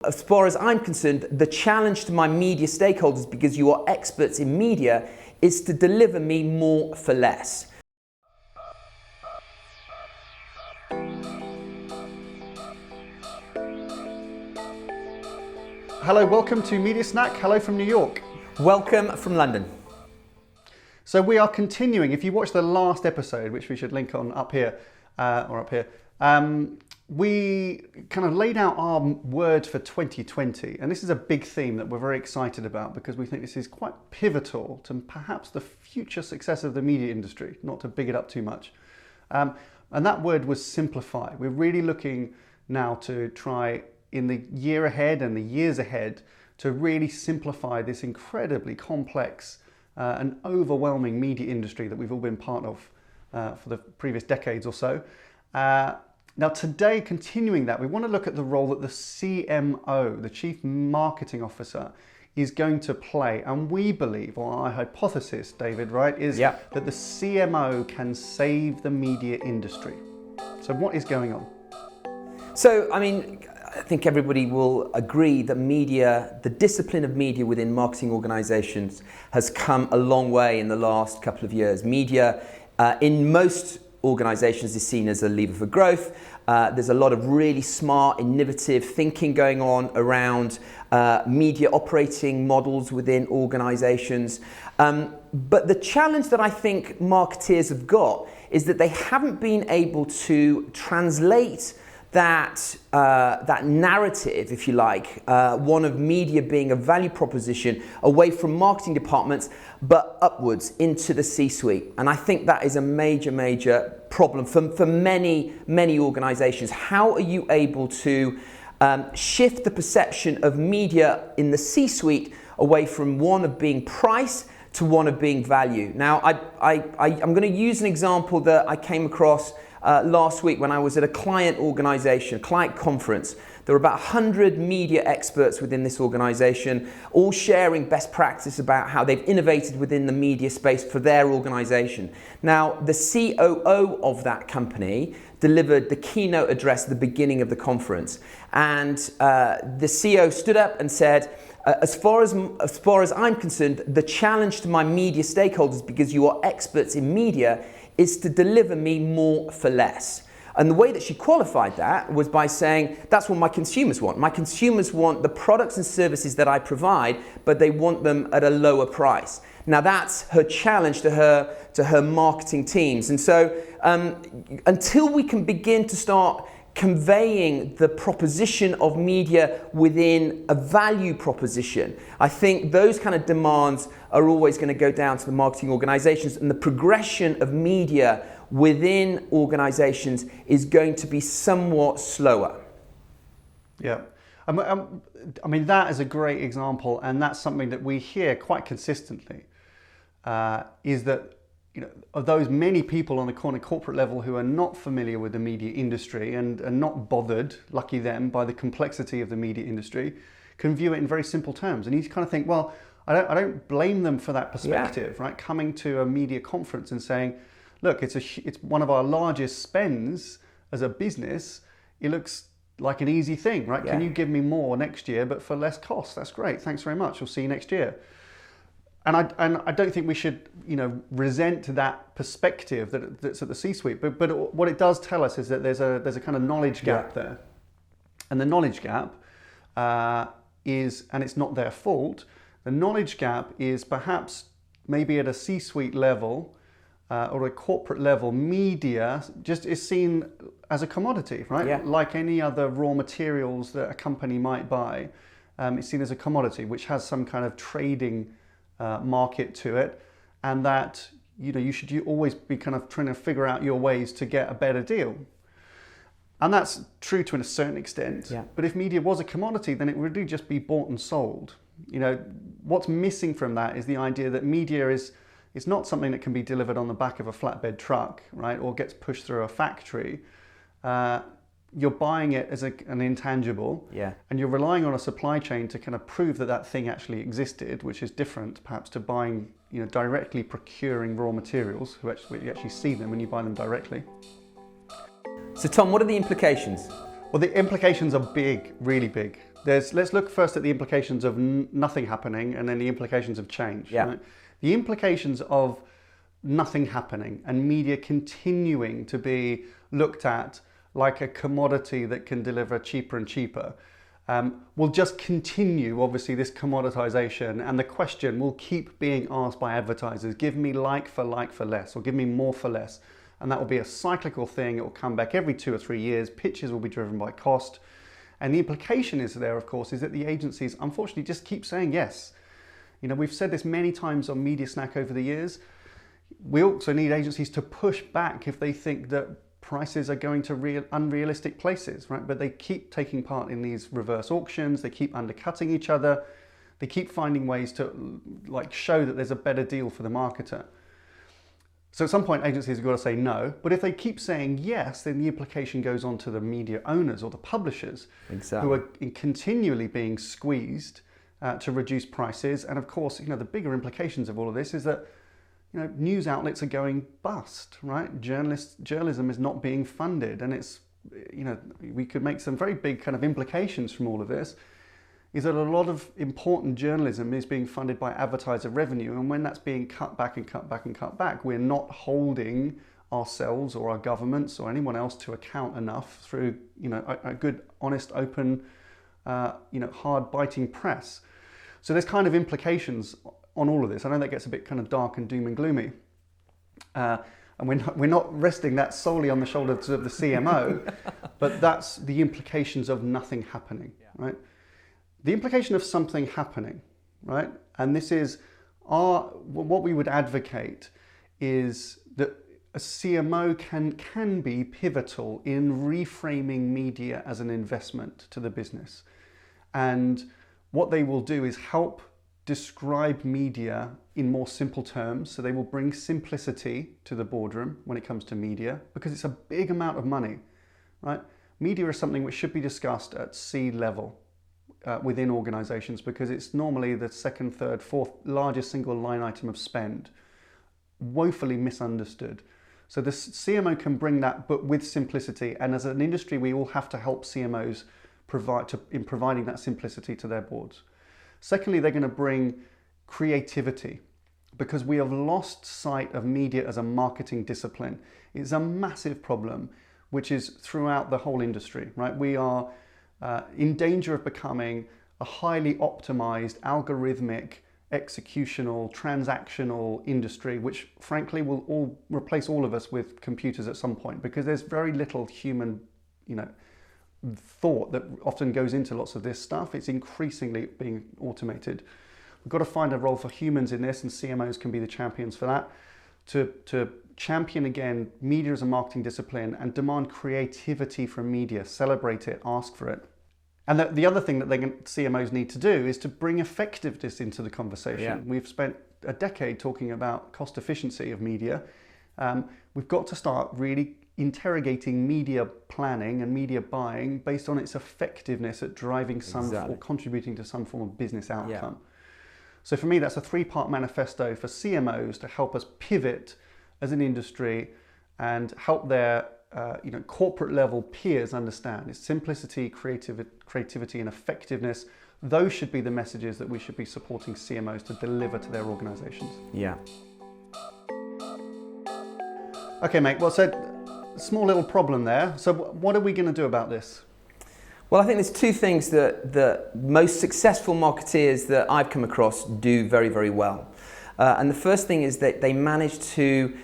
As far as I'm concerned, the challenge to my media stakeholders, because you are experts in media, is to deliver me more for less. Hello, welcome to Media Snack. Hello from New York. Welcome from London. So we are continuing. If you watched the last episode, which we should link on up here, we kind of laid out our words for 2020. And this is a big theme that we're very excited about because we think this is quite pivotal to perhaps the future success of the media industry, not to big it up too much. And that word was simplify. We're really looking now to try in the year ahead and the years ahead to really simplify this incredibly complex and overwhelming media industry that we've all been part of for the previous decades or so. Now today, continuing that, we want to look at the role that the CMO, the Chief Marketing Officer, is going to play. And we believe, or our hypothesis, David, right, is that the CMO can save the media industry. So what is going on? So, I think everybody will agree that media, the discipline of media within marketing organizations has come a long way in the last couple of years. Media in most organizations is seen as a lever for growth. There's a lot of really smart, innovative thinking going on around media operating models within organizations. But the challenge that I think marketeers have got is that they haven't been able to translate that narrative, if you like, one of media being a value proposition away from marketing departments, but upwards into the C-suite. And I think that is a major problem for many organizations. How are you able to shift the perception of media in the C-suite away from one of being price to one of being value? Now, I'm going to use an example that I came across last week when I was at a client organization, client conference. There were about 100 media experts within this organization, all sharing best practice about how they've innovated within the media space for their organization. Now, the COO of that company delivered the keynote address at the beginning of the conference. And the CEO stood up and said, as far as I'm concerned, the challenge to my media stakeholders, because you are experts in media, is to deliver me more for less. And the way that she qualified that was by saying, that's what my consumers want. My consumers want the products and services that I provide, but they want them at a lower price. Now that's her challenge to her marketing teams. And so until we can begin to start conveying the proposition of media within a value proposition, I think those kind of demands are always going to go down to the marketing organizations, and the progression of media within organizations is going to be somewhat slower. Yeah. I mean, that is a great example, and that's something that we hear quite consistently, is that of those many people on the corporate level who are not familiar with the media industry and are not bothered, lucky them, by the complexity of the media industry, can view it in very simple terms. And you kind of think, well, I don't blame them for that perspective, right? Coming to a media conference and saying, look, it's one of our largest spends as a business. It looks like an easy thing, right? Can you give me more next year, but for less cost? That's great. Thanks very much. We'll see you next year. And I don't think we should, resent that perspective that's at the C-suite. But what it does tell us is that there's a kind of knowledge gap there, and the knowledge gap is, and it's not their fault. The knowledge gap is perhaps maybe at a C-suite level or a corporate level. Media just is seen as a commodity, right? Yeah. Like any other raw materials that a company might buy, it's seen as a commodity which has some kind of trading market to it, and that you should always be kind of trying to figure out your ways to get a better deal. And that's true to a certain extent. Yeah. But if media was a commodity, then it would really just be bought and sold. What's missing from that is the idea that media is not something that can be delivered on the back of a flatbed truck, right, or gets pushed through a factory. You're buying it as an intangible, and you're relying on a supply chain to kind of prove that thing actually existed, which is different perhaps to buying, directly procuring raw materials, where you actually see them when you buy them directly. So Tom, what are the implications? Well, the implications are big, really big. Let's look first at the implications of nothing happening and then the implications of change. Yeah. Right? The implications of nothing happening and media continuing to be looked at like a commodity that can deliver cheaper and cheaper will just continue, obviously, this commoditization, and the question will keep being asked by advertisers, give me like for less, or give me more for less. And that will be a cyclical thing. It will come back every 2 or 3 years. Pitches will be driven by cost. And the implication is there, of course, is that the agencies, unfortunately, just keep saying yes. You know, we've said this many times on Media Snack over the years. We also need agencies to push back if they think that prices are going to unrealistic places, right? But they keep taking part in these reverse auctions. They keep undercutting each other. They keep finding ways to show that there's a better deal for the marketer. So at some point, agencies have got to say no. But if they keep saying yes, then the implication goes on to the media owners or the publishers, exactly, who are continually being squeezed to reduce prices. And of course, the bigger implications of all of this is that news outlets are going bust, right? Journalism is not being funded, and it's, we could make some very big kind of implications from all of this, is that a lot of important journalism is being funded by advertiser revenue, and when that's being cut back and cut back and cut back, we're not holding ourselves or our governments or anyone else to account enough through, a good, honest, open, hard biting press. So there's kind of implications on all of this. I know that gets a bit kind of dark and doom and gloomy, and we're not resting that solely on the shoulders of the CMO, but that's the implications of nothing happening, right? The implication of something happening, right? And this is what we would advocate is that a CMO can be pivotal in reframing media as an investment to the business. And what they will do is help describe media in more simple terms. So they will bring simplicity to the boardroom when it comes to media, because it's a big amount of money, right? Media is something which should be discussed at C-level within organizations, because it's normally the second, third, fourth largest single line item of spend, woefully misunderstood. So the CMO can bring that, but with simplicity. And as an industry, we all have to help CMOs in providing that simplicity to their boards. Secondly, they're going to bring creativity, because we have lost sight of media as a marketing discipline. It's a massive problem, which is throughout the whole industry, right? We are in danger of becoming a highly optimized, algorithmic, executional, transactional industry, which frankly will all replace all of us with computers at some point, because there's very little human, thought that often goes into lots of this stuff. It's increasingly being automated. We've got to find a role for humans in this, and CMOs can be the champions for that, to champion again media as a marketing discipline and demand creativity from media, celebrate it, ask for it. And the other thing that CMOs need to do is to bring effectiveness into the conversation. Yeah. We've spent a decade talking about cost efficiency of media. We've got to start really interrogating media planning and media buying based on its effectiveness at driving or contributing to some form of business outcome. Yeah. So for me, that's a 3-part manifesto for CMOs to help us pivot as an industry and help their corporate level peers understand. It's simplicity, creativity and effectiveness. Those should be the messages that we should be supporting CMOs to deliver to their organizations. Yeah. Okay, mate. Well, so small little problem there. So what are we going to do about this? Well, I think there's 2 things that the most successful marketeers that I've come across do very, very well. And the first thing is that they manage to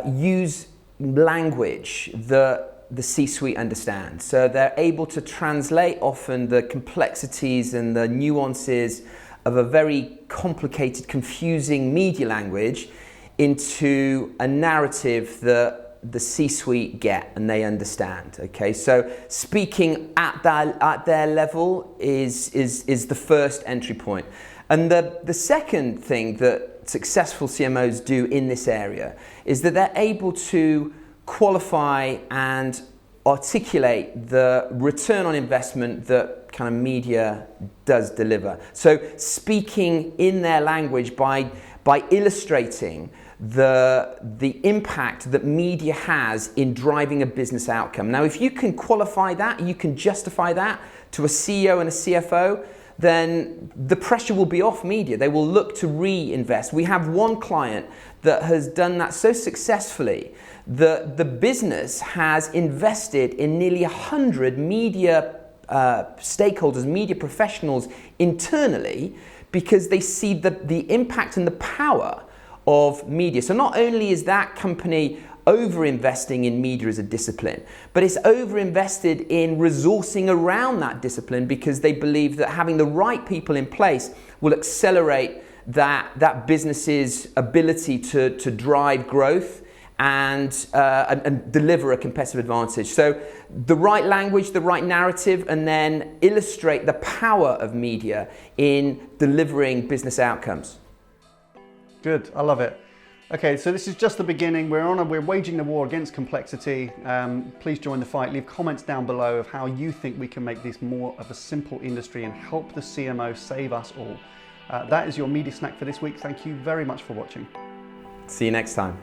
use language that the C-suite understands. So they're able to translate often the complexities and the nuances of a very complicated, confusing media language into a narrative that the C-suite get and they understand. Okay, so speaking at their level is the first entry point. And the second thing that successful CMOs do in this area is that they're able to qualify and articulate the return on investment that kind of media does deliver. So speaking in their language by illustrating the impact that media has in driving a business outcome. Now, if you can qualify that, you can justify that to a CEO and a CFO, then the pressure will be off media. They will look to reinvest. We have one client that has done that so successfully that the business has invested in nearly 100 media stakeholders, media professionals internally, because they see the impact and the power of media. So not only is that company over-investing in media as a discipline, but it's over-invested in resourcing around that discipline, because they believe that having the right people in place will accelerate that business's ability to drive growth and deliver a competitive advantage. So the right language, the right narrative, and then illustrate the power of media in delivering business outcomes. Good, I love it. Okay, so this is just the beginning. We're waging the war against complexity. Please join the fight. Leave comments down below of how you think we can make this more of a simple industry and help the CMO save us all. That is your media snack for this week. Thank you very much for watching. See you next time.